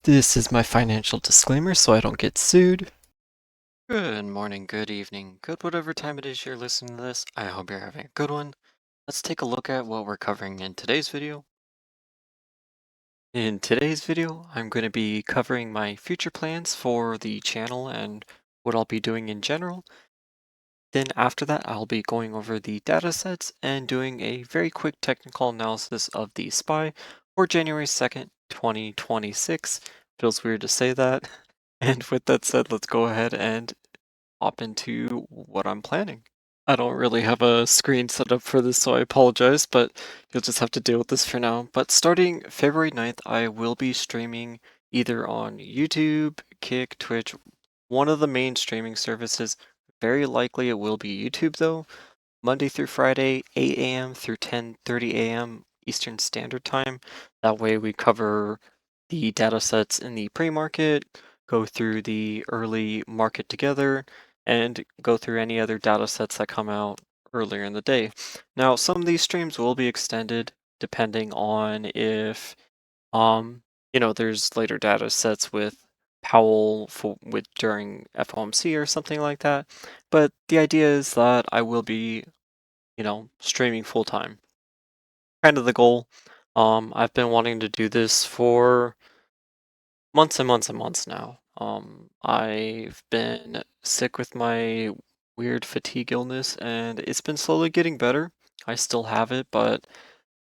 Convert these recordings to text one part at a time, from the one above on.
This is my financial disclaimer so I don't get sued. Good morning, good evening, good whatever time it is you're listening to this. I hope you're having a good one. Let's take a look at what we're covering in today's video. In today's video, I'm going to be covering my future plans for the channel and what I'll be doing in general. Then after that, I'll be going over the data sets and doing a very quick technical analysis of the SPY for January 2nd, 2026. Feels weird to say that. And with that said, let's go ahead and hop into what I'm planning. I don't really have a screen set up for this, so I apologize, but you'll just have to deal with this for now. But starting February 9th, I will be streaming either on YouTube, Kick, Twitch, one of the main streaming services. Very likely it will be YouTube though. Monday through Friday, 8 a.m. through 10:30 a.m. Eastern Standard Time. That way we cover the data sets in the pre-market, go through the early market together, and go through any other data sets that come out earlier in the day. Now, some of these streams will be extended depending on if there's later data sets with Powell with during FOMC or something like that. But the idea is that I will be streaming full time. Kind of the goal. I've been wanting to do this for months and months and months now. I've been sick with my weird fatigue illness, and it's been slowly getting better. I still have it, but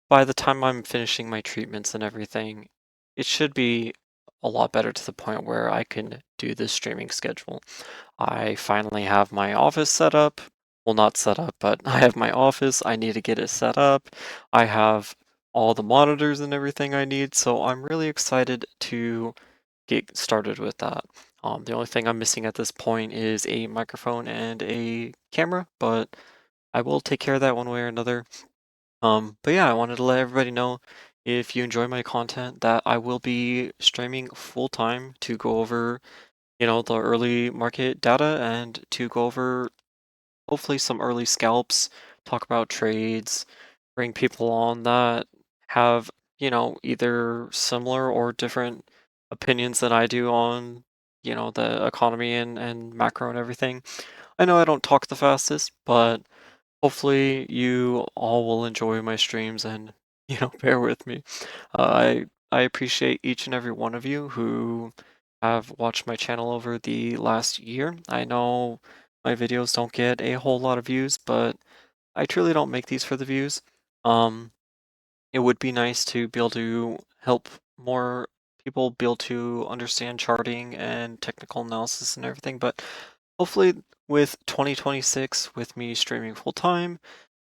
by the time I'm finishing my treatments and everything, it should be a lot better to the point where I can do this streaming schedule. I finally have my office set up. Well, not set up, but I have my office. I need to get it set up. I have all the monitors and everything I need, so I'm really excited to get started with that. The only thing I'm missing at this point is a microphone and a camera, but I will take care of that one way or another. But yeah, I wanted to let everybody know if you enjoy my content that I will be streaming full time to go over the early market data and to go over hopefully some early scalps, talk about trades, bring people on that have, either similar or different opinions than I do on, the economy and macro and everything. I know I don't talk the fastest, but hopefully you all will enjoy my streams and, bear with me. I appreciate each and every one of you who have watched my channel over the last year. I know my videos don't get a whole lot of views, but I truly don't make these for the views. Um, it would be nice to be able to help more people be able to understand charting and technical analysis and everything, but hopefully with 2026, with me streaming full time,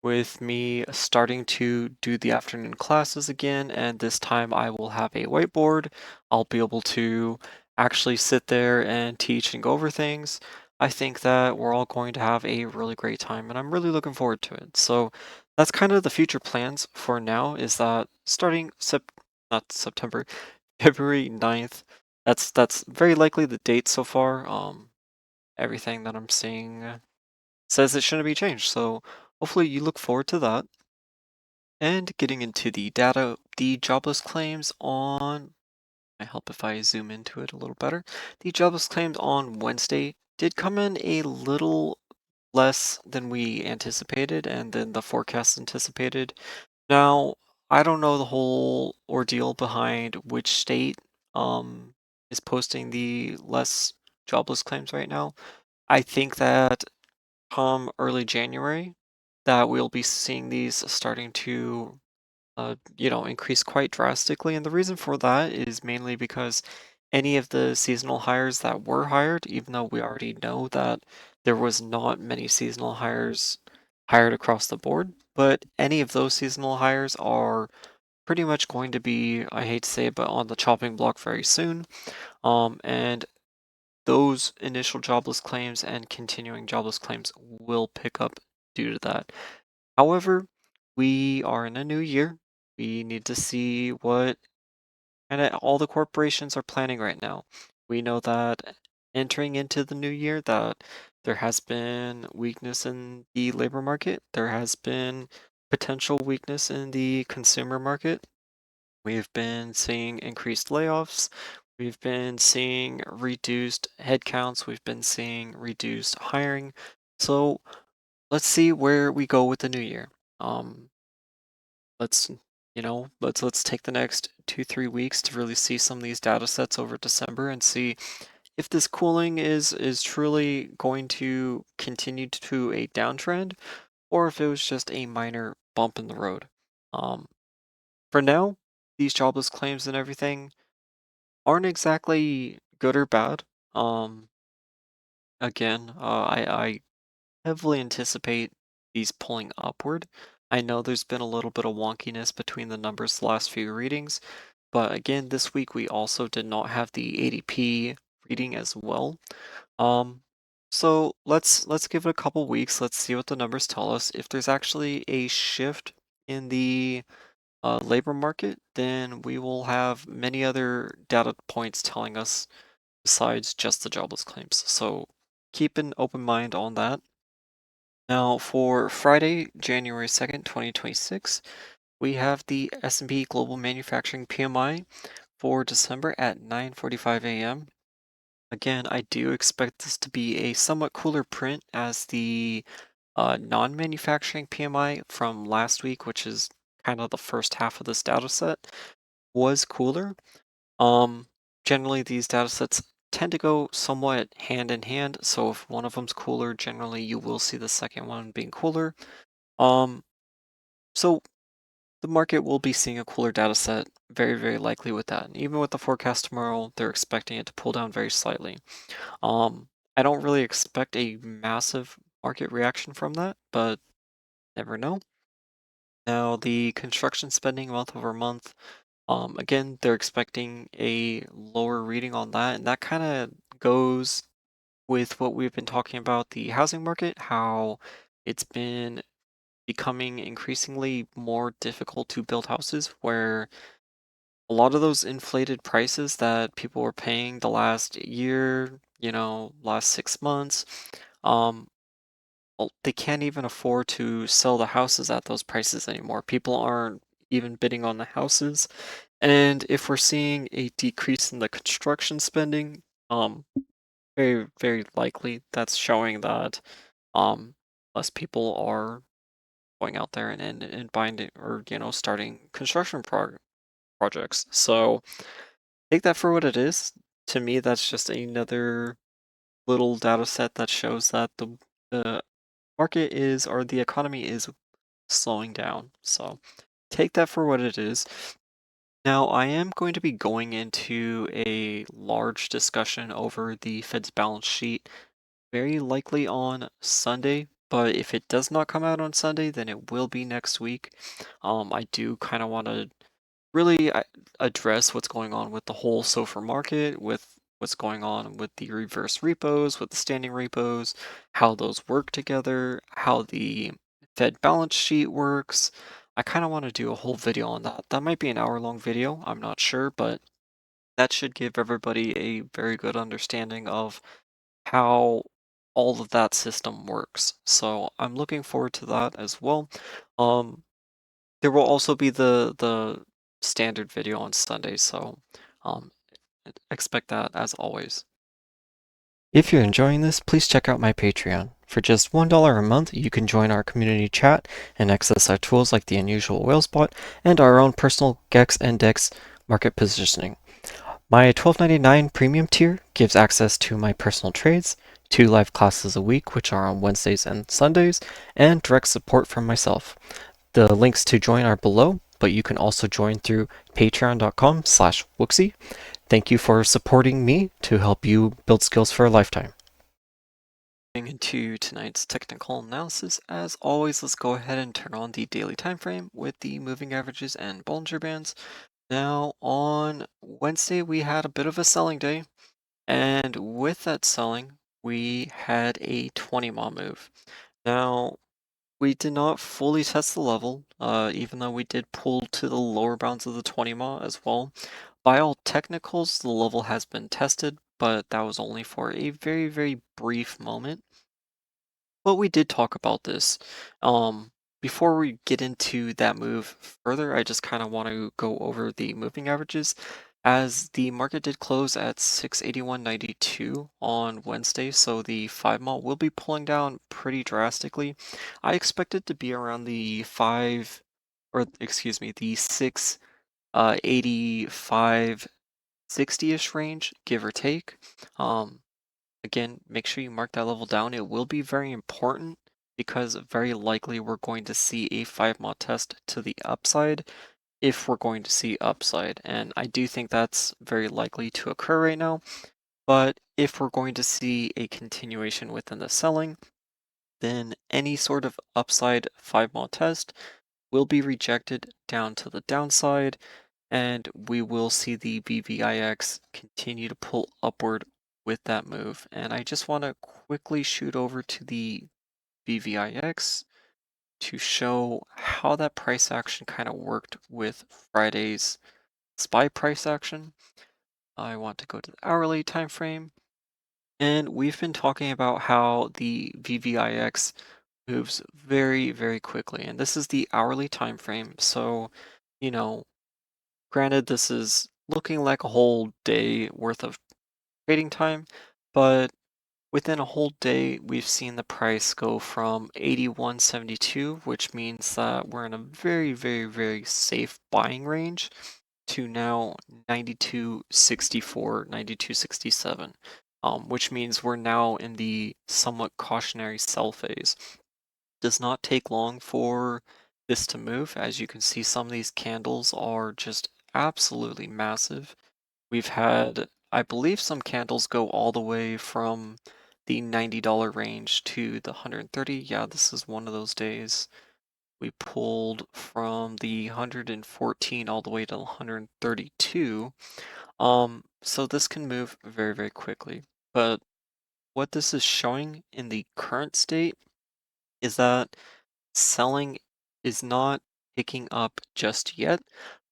with me starting to do the afternoon classes again, and this time I will have a whiteboard. I'll be able to actually sit there and teach and go over things. I think that we're all going to have a really great time, and I'm really looking forward to it. So that's kind of the future plans for now, is that starting not September, February 9th. That's very likely the date so far. Everything that I'm seeing says it shouldn't be changed. So hopefully you look forward to that. And getting into the data, the jobless claims on, I help if I zoom into it a little better. The jobless claims on Wednesday did come in a little less than we anticipated and than the forecast anticipated. Now, I don't know the whole ordeal behind which state is posting the less jobless claims right now. I think that come early January that we'll be seeing these starting to increase quite drastically. And the reason for that is mainly because any of the seasonal hires that were hired, even though we already know that there was not many seasonal hires hired across the board, but any of those seasonal hires are pretty much going to be, I hate to say it, but on the chopping block very soon. And those initial jobless claims and continuing jobless claims will pick up due to that. However, we are in a new year. We need to see what all the corporations are planning right now. We know that entering into the new year that there has been weakness in the labor market. There has been potential weakness in the consumer market. We've been seeing increased layoffs. We've been seeing reduced headcounts, we've been seeing reduced hiring. So let's see where we go with the new year. Um, let's let's take the next 2, 3 weeks to really see some of these data sets over December and see if this cooling is truly going to continue to a downtrend or if it was just a minor bump in the road. Um, for now, these jobless claims and everything aren't exactly good or bad. Um, again, I heavily anticipate these pulling upward. I know there's been a little bit of wonkiness between the numbers the last few readings, but again, this week we also did not have the ADP reading as well. Um, so let's give it a couple weeks. Let's see what the numbers tell us. If there's actually a shift in the labor market, then we will have many other data points telling us besides just the jobless claims. So keep an open mind on that. Now, for Friday, January 2nd, 2026, we have the S&P Global Manufacturing PMI for December at 9:45 a.m. Again, I do expect this to be a somewhat cooler print as the non-manufacturing PMI from last week, which is kind of the first half of this data set, was cooler. Um, Generally, these data sets tend to go somewhat hand in hand. So if one of them's cooler, generally you will see the second one being cooler. Um, so the market will be seeing a cooler data set, very, very likely with that. And even with the forecast tomorrow, they're expecting it to pull down very slightly. I don't really expect a massive market reaction from that, but never know. Now, the construction spending month over month, again, they're expecting a lower reading on that, and that kind of goes with what we've been talking about the housing market, how it's been becoming increasingly more difficult to build houses, where a lot of those inflated prices that people were paying the last year, last 6 months, um, well, they can't even afford to sell the houses at those prices anymore. People aren't even bidding on the houses. And if we're seeing a decrease in the construction spending, um, very, very likely that's showing that um less people are going out there and buying it or starting construction projects. So take that for what it is. To me, that's just another little data set that shows that the market is or the economy is slowing down. So take that for what it is. Now, I am going to be going into a large discussion over the Fed's balance sheet, very likely on Sunday. But if it does not come out on Sunday, then it will be next week. I do kind of want to really address what's going on with the whole SOFR market, with what's going on with the reverse repos, with the standing repos, how those work together, how the Fed balance sheet works. I kind of want to do a whole video on that. That might be an hour-long video, I'm not sure, but that should give everybody a very good understanding of how all of that system works. So I'm looking forward to that as well. Um, there will also be the standard video on Sunday, so um, expect that as always. If you're enjoying this, please check out my Patreon. For just $1 a month, you can join our community chat and access our tools like the Unusual Whale Spot and our own personal GEX and DEX market positioning. My $12.99 premium tier gives access to my personal trades, 2 live classes a week, which are on Wednesdays and Sundays, and direct support from myself. The links to join are below, but you can also join through patreon.com/wooksy. Thank you for supporting me to help you build skills for a lifetime. Getting into tonight's technical analysis, as always, let's go ahead and turn on the daily time frame with the moving averages and Bollinger Bands. Now, on Wednesday, we had a bit of a selling day, and with that selling, we had a 20 mile move. Now, we did not fully test the level, even though we did pull to the lower bounds of the 20 mile as well. By all technicals, the level has been tested, but that was only for a very, very brief moment. But we did talk about this. Before we get into that move further, I just kind of want to go over the moving averages. As the market did close at 681.92 on Wednesday, so the 5 mall will be pulling down pretty drastically. I expect it to be around the 5, or excuse me, the 685, 60-ish range, give or take. Again, make sure you mark that level down. It will be very important because very likely we're going to see a 5 mod test to the upside if we're going to see upside. And I do think that's very likely to occur right now. But if we're going to see a continuation within the selling, then any sort of upside 5 mod test will be rejected down to the downside, and we will see the VVIX continue to pull upward with that move. And I just want to quickly shoot over to the VVIX to show how that price action kind of worked with Friday's SPY price action. I want to go to the hourly time frame, and we've been talking about how the VVIX moves very, very quickly, and this is the hourly time frame. So, you know, granted, this is looking like a whole day worth of trading time, but within a whole day, we've seen the price go from 81.72, which means that we're in a very, very, very safe buying range, to now 92.64, 92.67, which means we're now in the somewhat cautionary sell phase. Does not take long for this to move. As you can see, some of these candles are just absolutely massive. We've had, I believe, some candles go all the way from the $90 range to the 130. Yeah, this is one of those days. We pulled from the 114 all the way to 132. So this can move very, very quickly. But what this is showing in the current state is that selling is not picking up just yet,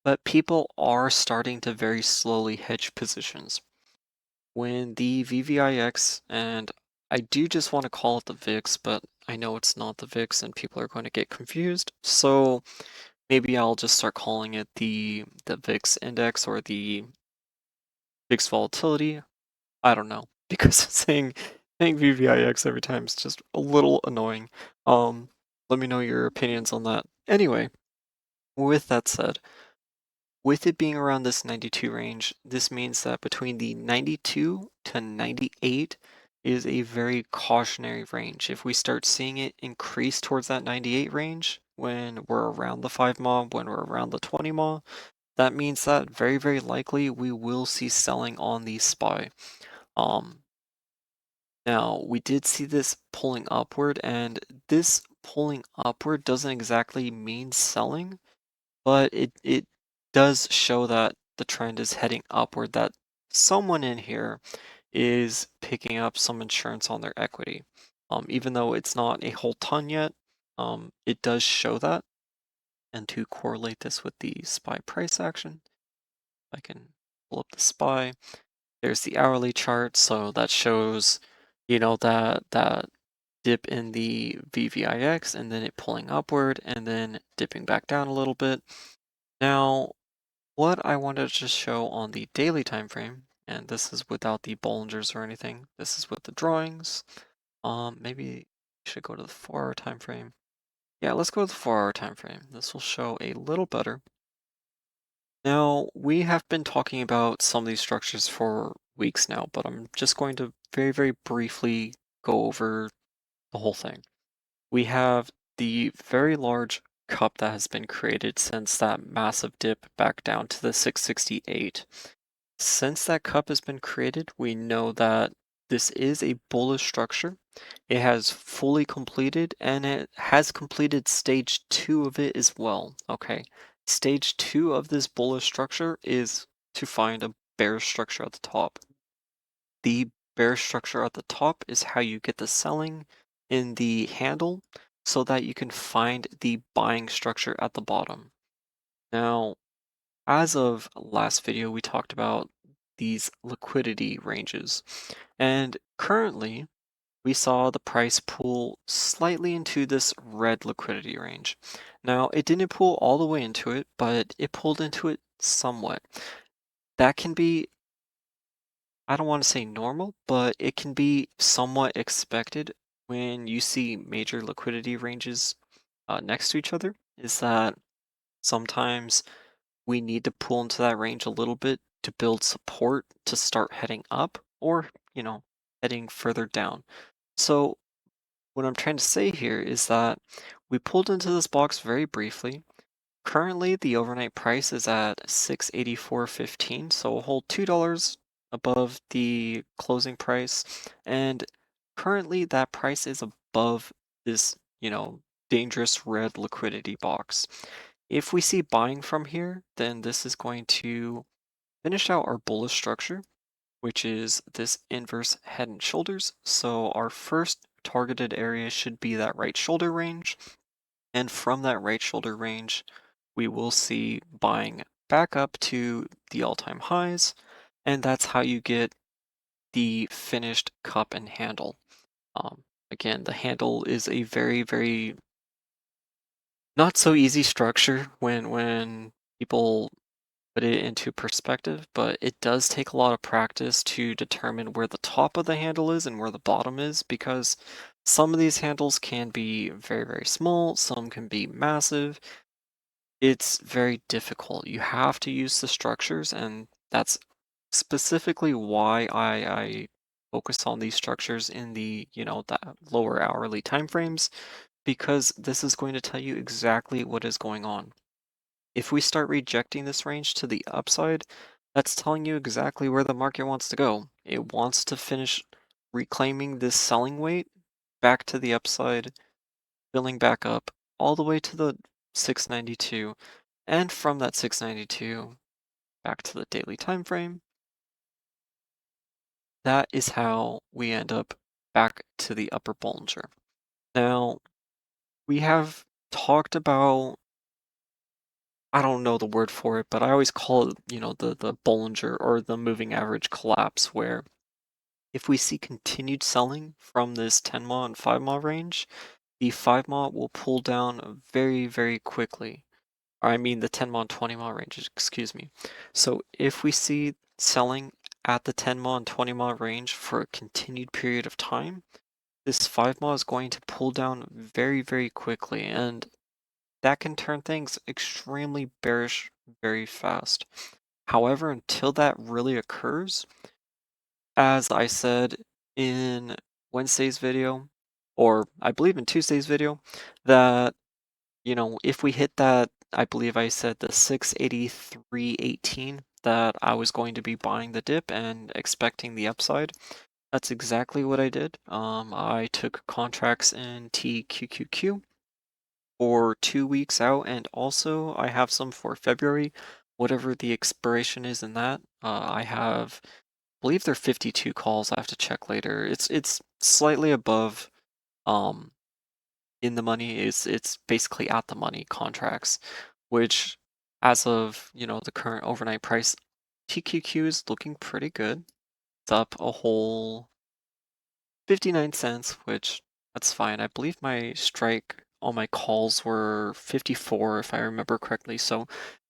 but people are starting to very slowly hedge positions. When the VVIX, and I do just want to call it the VIX, but I know it's not the VIX and people are going to get confused. So maybe I'll just start calling it the VIX index or the VIX volatility. I don't know because saying VVIX every time is just a little annoying. Let me know your opinions on that. Anyway, with that said, with it being around this 92 range, this means that between the 92 to 98 is a very cautionary range. If we start seeing it increase towards that 98 range when we're around the 5 mob, when we're around the 20 mob, that means that very, very likely we will see selling on the SPY. Um, Now, we did see this pulling upward, and this pulling upward doesn't exactly mean selling, but it does show that the trend is heading upward, that someone in here is picking up some insurance on their equity. Even though it's not a whole ton yet, it does show that. And to correlate this with the SPY price action, I can pull up the SPY. There's the hourly chart, so that shows, that dip in the VVIX and then it pulling upward and then dipping back down a little bit. Now, what I wanted to just show on the daily time frame, and this is without the Bollingers or anything, this is with the drawings. Maybe we should go to the 4-hour time frame. Yeah, let's go to the 4-hour time frame. This will show a little better. Now, we have been talking about some of these structures for weeks now, but I'm just going to very, very briefly go over the whole thing. We have the very large cup that has been created since that massive dip back down to the 668. Since that cup has been created, we know that this is a bullish structure. It has fully completed and it has completed stage 2 of it as well. Okay. Stage 2 of this bullish structure is to find a bear structure at the top. The bear structure at the top is how you get the selling in the handle so that you can find the buying structure at the bottom. Now, as of last video, we talked about these liquidity ranges, and currently we saw the price pull slightly into this red liquidity range. Now, it didn't pull all the way into it, but it pulled into it somewhat. that can be, I don't want to say normal, but it can be somewhat expected when you see major liquidity ranges next to each other, is that sometimes we need to pull into that range a little bit to build support to start heading up or, heading further down. So, what I'm trying to say here is that we pulled into this box very briefly. Currently, the overnight price is at 684.15, so a whole $2 above the closing price. And currently, that price is above this, dangerous red liquidity box. If we see buying from here, then this is going to finish out our bullish structure, which is this inverse head and shoulders. So our first targeted area should be that right shoulder range. And from that right shoulder range, we will see buying back up to the all-time highs. And that's how you get the finished cup and handle. Again, the handle is a very, very not so easy structure when people put it into perspective, but it does take a lot of practice to determine where the top of the handle is and where the bottom is because some of these handles can be very, very small, some can be massive. It's very difficult. You have to use the structures, and that's specifically why I focus on these structures in the lower hourly time frames, because this is going to tell you exactly what is going on. If we start rejecting this range to the upside, that's telling you exactly where the market wants to go. It wants to finish reclaiming this selling weight back to the upside, filling back up all the way to the 692, and from that 692 back to the daily time frame. That is how we end up back to the upper Bollinger. Now, we have talked about, I don't know the word for it, but I always call it, the Bollinger or the moving average collapse, where if we see continued selling from this 10 mile and 5 mile range, the 5 mile will pull down very, very quickly. Or I mean the 10 mile and 20 mile ranges, excuse me. So if we see selling at the 10 mile and 20 mile range for a continued period of time, this 5 mile is going to pull down very, very quickly. And that can turn things extremely bearish very fast. However, until that really occurs, as I said in Wednesday's video, or I believe in Tuesday's video, that, if we hit that, I believe I said the 683.18, that I was going to be buying the dip and expecting the upside. That's exactly what I did. I took contracts in TQQQ for 2 weeks out, and also I have some for February, whatever the expiration is in that. Believe they're 52 calls. I have to check later. It's slightly above um in the money. It's basically at the money contracts, which as of, the current overnight price, TQQ is looking pretty good. It's up a whole 59 cents, which that's fine. I believe my strike on my calls were 54 if I remember correctly. So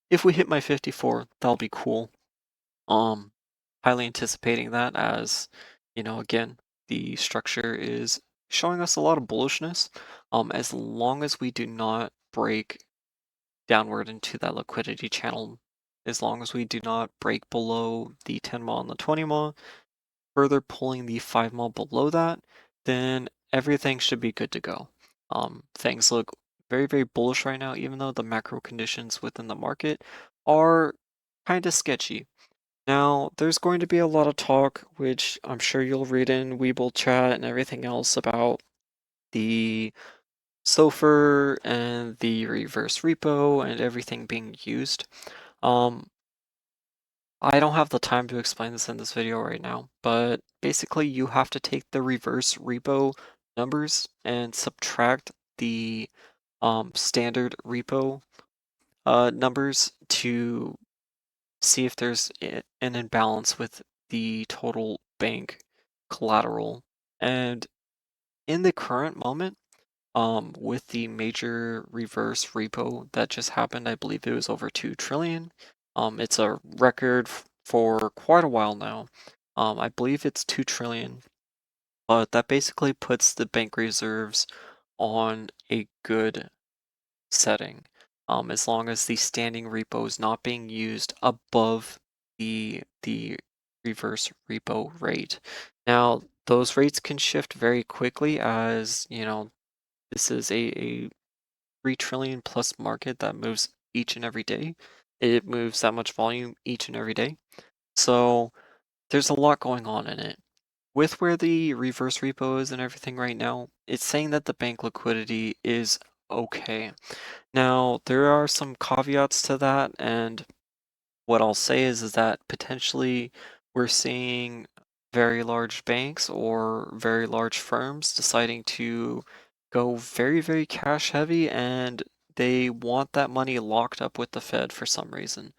if we hit my 54, that'll be cool. Um, Highly anticipating that as, again, the structure is showing us a lot of bullishness. As long as we do not break downward into that liquidity channel, as long as we do not break below the 10 mile and the 20 mile, further pulling the 5 mile below that, then everything should be good to go. Things look very, very bullish right now, even though the macro conditions within the market are kind of sketchy. Now, there's going to be a lot of talk, which I'm sure you'll read in Weeble chat and everything else about the SOFR and the reverse repo and everything being used. Um, I don't have the time to explain this in this video right now, but basically you have to take the reverse repo numbers and subtract the standard repo numbers to see if there's an imbalance with the total bank collateral. And in the current moment, with the major reverse repo that just happened, I believe it was over 2 trillion. It's a record for quite a while now. I believe it's 2 trillion, but that basically puts the bank reserves on a good setting. As long as the standing repo is not being used above the reverse repo rate. Now, those rates can shift very quickly as, this is a 3 trillion plus market that moves each and every day. It moves that much volume each and every day. So there's a lot going on in it. With where the reverse repo is and everything right now, it's saying that the bank liquidity is okay. Now, there are some caveats to that, and what I'll say is that potentially we're seeing very large banks or very large firms deciding to go very, very cash heavy, and they want that money locked up with the Fed for some reason.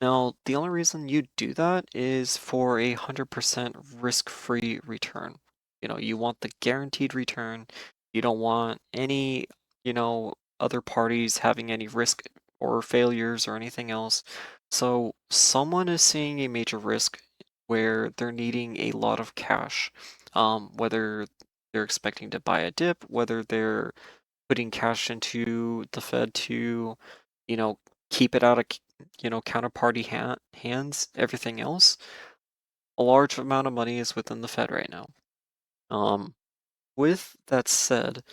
Now, the only reason you do that is for 100% risk-free return. You want the guaranteed return. You don't want any, other parties having any risk or failures or anything else. So someone is seeing a major risk where they're needing a lot of cash, whether they're expecting to buy a dip, whether they're putting cash into the Fed to, you know, keep it out of, counterparty hands, everything else. A large amount of money is within the Fed right now. Um, with that said,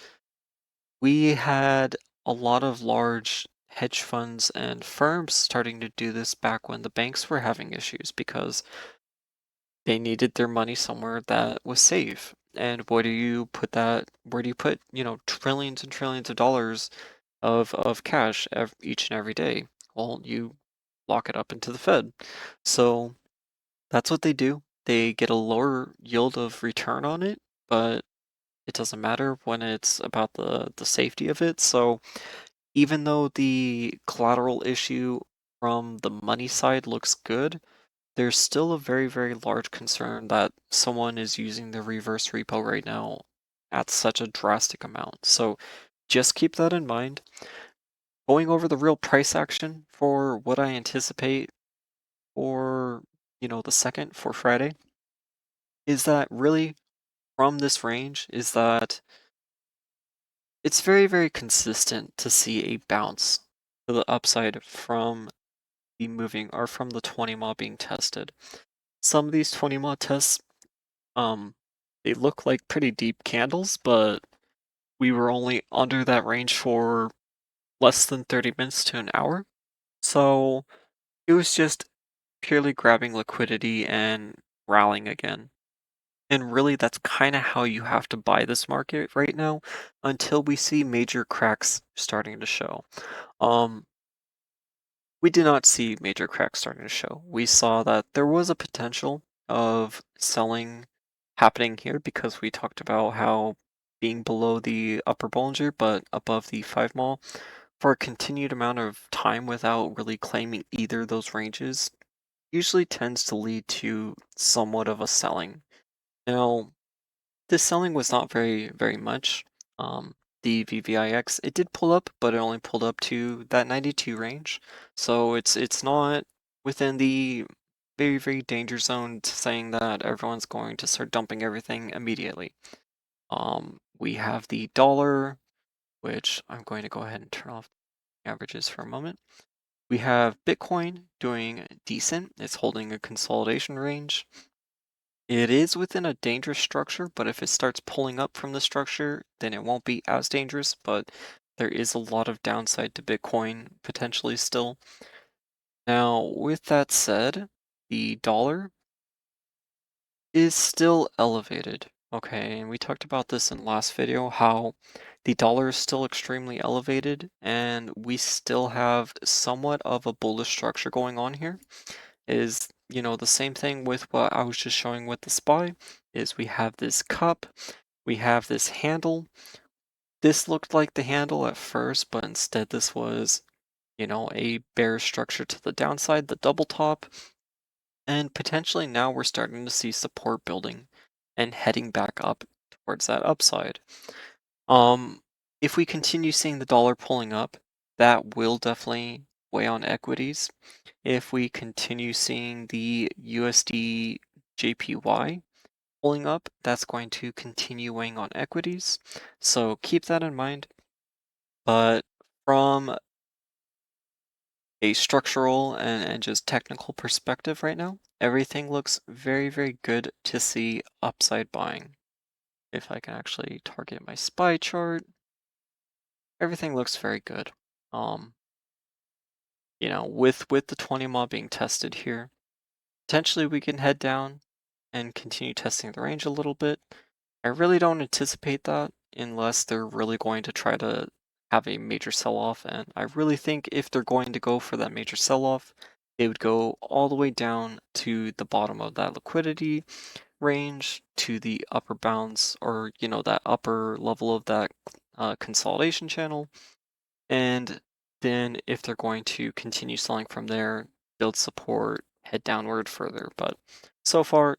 we had a lot of large hedge funds and firms starting to do this back when the banks were having issues because they needed their money somewhere that was safe. And where do you put, trillions and trillions of dollars of cash each and every day? Well, you lock it up into the Fed. So that's what they do. They get a lower yield of return on it, but it doesn't matter when it's about the safety of it. So even though the collateral issue from the money side looks good, there's still a very, very large concern that someone is using the reverse repo right now at such a drastic amount. So just keep that in mind. Going over the real price action for what I anticipate for, the second for Friday is that really from this range is that it's very, very consistent to see a bounce to the upside from the moving or from the 20 mile being tested. Some of these 20 mile tests, um, they look like pretty deep candles, but we were only under that range for less than 30 minutes to an hour. So it was just purely grabbing liquidity and rallying again. And really, that's kind of how you have to buy this market right now until we see major cracks starting to show. Um, we did not see major cracks starting to show. We saw that there was a potential of selling happening here because we talked about how being below the upper Bollinger but above the 5 mall for a continued amount of time without really claiming either of those ranges usually tends to lead to somewhat of a selling. Now, this selling was not very, very much. Um, the VVIX, it did pull up, but it only pulled up to that 92 range. So it's not within the very, very danger zone to saying that everyone's going to start dumping everything immediately. We have the dollar, which I'm going to go ahead and turn off averages for a moment. We have Bitcoin doing decent. It's holding a consolidation range. It is within a dangerous structure, but if it starts pulling up from the structure, then it won't be as dangerous, but there is a lot of downside to Bitcoin potentially still. Now, with that said, the dollar is still elevated. Okay, and we talked about this in last video, how the dollar is still extremely elevated, and we still have somewhat of a bullish structure going on here. Is, the same thing with what I was just showing with the SPY, is we have this cup, we have this handle. This looked like the handle at first, but instead this was, a bearish structure to the downside, the double top, and potentially now we're starting to see support building and heading back up towards that upside. Um, if we continue seeing the dollar pulling up, that will definitely weigh on equities. If we continue seeing the USD JPY pulling up, that's going to continue weighing on equities. So keep that in mind. But from a structural and just technical perspective right now, everything looks very, very good to see upside buying. If I can actually target my SPY chart, everything looks very good. Um, with the 20 mod being tested here, potentially we can head down and continue testing the range a little bit. I really don't anticipate that unless they're really going to try to have a major sell-off, and I really think if they're going to go for that major sell-off, they would go all the way down to the bottom of that liquidity range to the upper bounds, or that upper level of that consolidation channel, and then if they're going to continue selling from there, build support, head downward further. But so far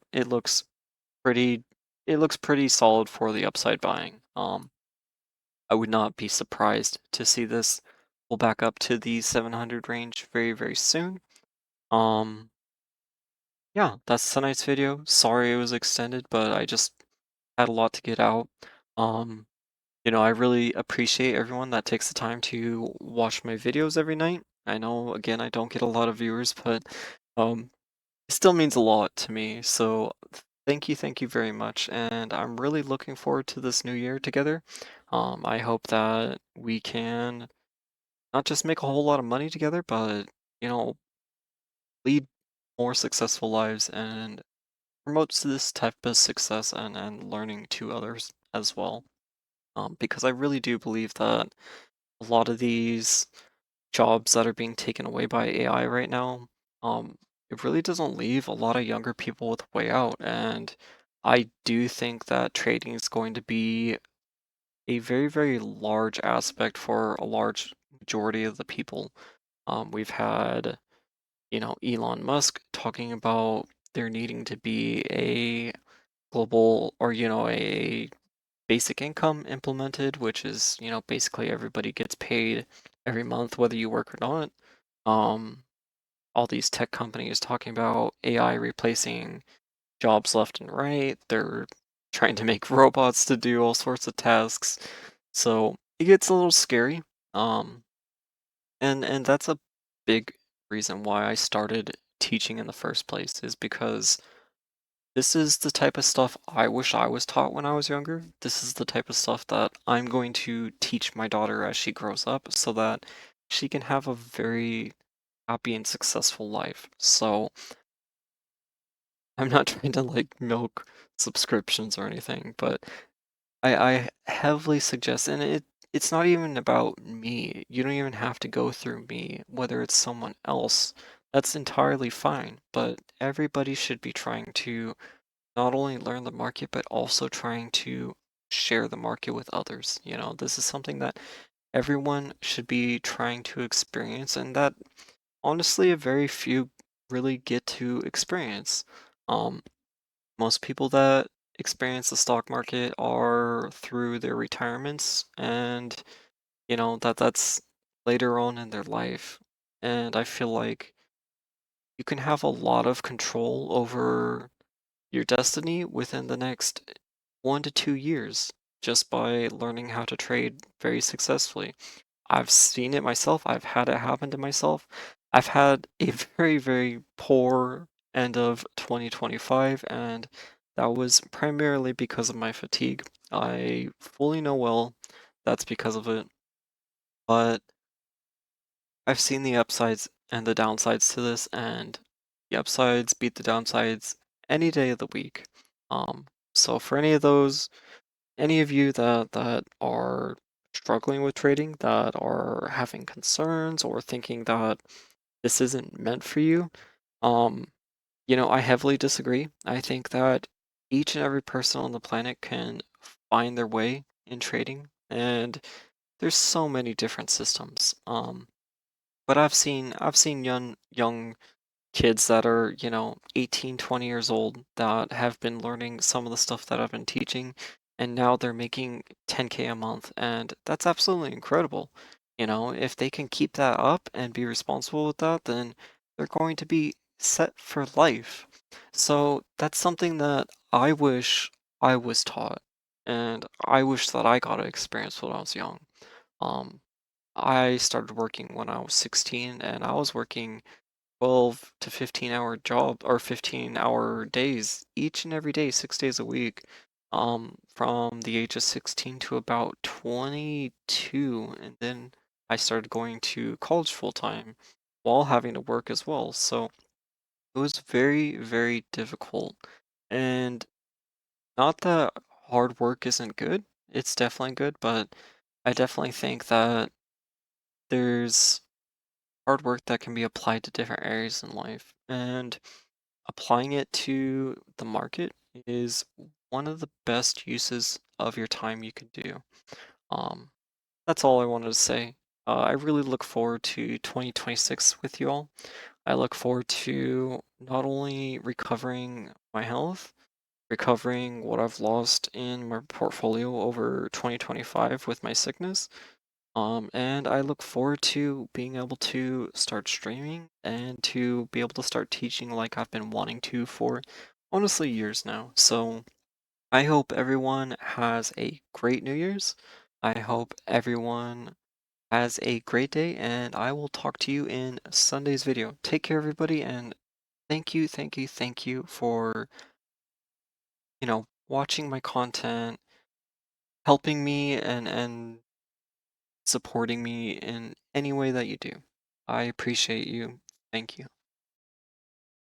pretty it looks pretty solid for the upside buying. I would not be surprised to see this pull back up to the 700 range very, very soon. Um, yeah, that's tonight's video. Sorry it was extended, but I just had a lot to get out. Um, I really appreciate everyone that takes the time to watch my videos every night. I know, again, I don't get a lot of viewers, but um, it still means a lot to me. So thank you very much. And I'm really looking forward to this new year together. I hope that we can not just make a whole lot of money together, but, you know, lead more successful lives and promotes this type of success and learning to others as well. Because I really do believe that a lot of these jobs that are being taken away by AI right now, um, it really doesn't leave a lot of younger people with a way out. And I do think that trading is going to be a very, very large aspect for a large majority of the people. We've had, Elon Musk talking about there needing to be a global, or, a basic income implemented, which is, basically everybody gets paid every month, whether you work or not. Um, all these tech companies talking about AI replacing jobs left and right. They're trying to make robots to do all sorts of tasks. So it gets a little scary. Um, and that's a big reason why I started teaching in the first place, is because this is the type of stuff I wish I was taught when I was younger. This is the type of stuff that I'm going to teach my daughter as she grows up so that she can have a very happy and successful life. So I'm not trying to like milk subscriptions or anything, but I heavily suggest, and it's not even about me. You don't even have to go through me, whether it's someone else. That's entirely fine, but everybody should be trying to not only learn the market, but also trying to share the market with others. This is something that everyone should be trying to experience, and that honestly, a very few really get to experience. Um, Most people that experience the stock market are through their retirements, and that's later on in their life. And I feel like you can have a lot of control over your destiny within the next 1 to 2 years just by learning how to trade very successfully. I've seen it myself. I've had it happen to myself. I've had a very, very poor end of 2025, and that was primarily because of my fatigue. I fully know well that's because of it, but I've seen the upsides and the downsides to this, and the upsides beat the downsides any day of the week. Um, so for any of you that are struggling with trading, that are having concerns or thinking that this isn't meant for you, um, I heavily disagree. I think that each and every person on the planet can find their way in trading, and there's so many different systems. But I've seen young kids that are, 18, 20 years old that have been learning some of the stuff that I've been teaching, and now they're making 10K a month, and that's absolutely incredible. If they can keep that up and be responsible with that, then they're going to be set for life. So that's something that I wish I was taught, and I wish that I got to experience when I was young. Um, I started working when I was 16, and I was working 12 to 15-hour job or 15-hour days each and every day, 6 days a week, from the age of 16 to about 22. And then I started going to college full time while having to work as well. So it was very, very difficult. And not that hard work isn't good, it's definitely good, but I definitely think that there's hard work that can be applied to different areas in life. And applying it to the market is one of the best uses of your time you can do. Um, that's all I wanted to say. I really look forward to 2026 with you all. I look forward to not only recovering my health, recovering what I've lost in my portfolio over 2025 with my sickness, and I look forward to being able to start streaming and to be able to start teaching like I've been wanting to for honestly years now. So I hope everyone has a great New Year's. I hope everyone has a great day, and I will talk to you in Sunday's video. Take care, everybody, and thank you, thank you, thank you for, watching my content, helping me and supporting me in any way that you do. I appreciate you. Thank you.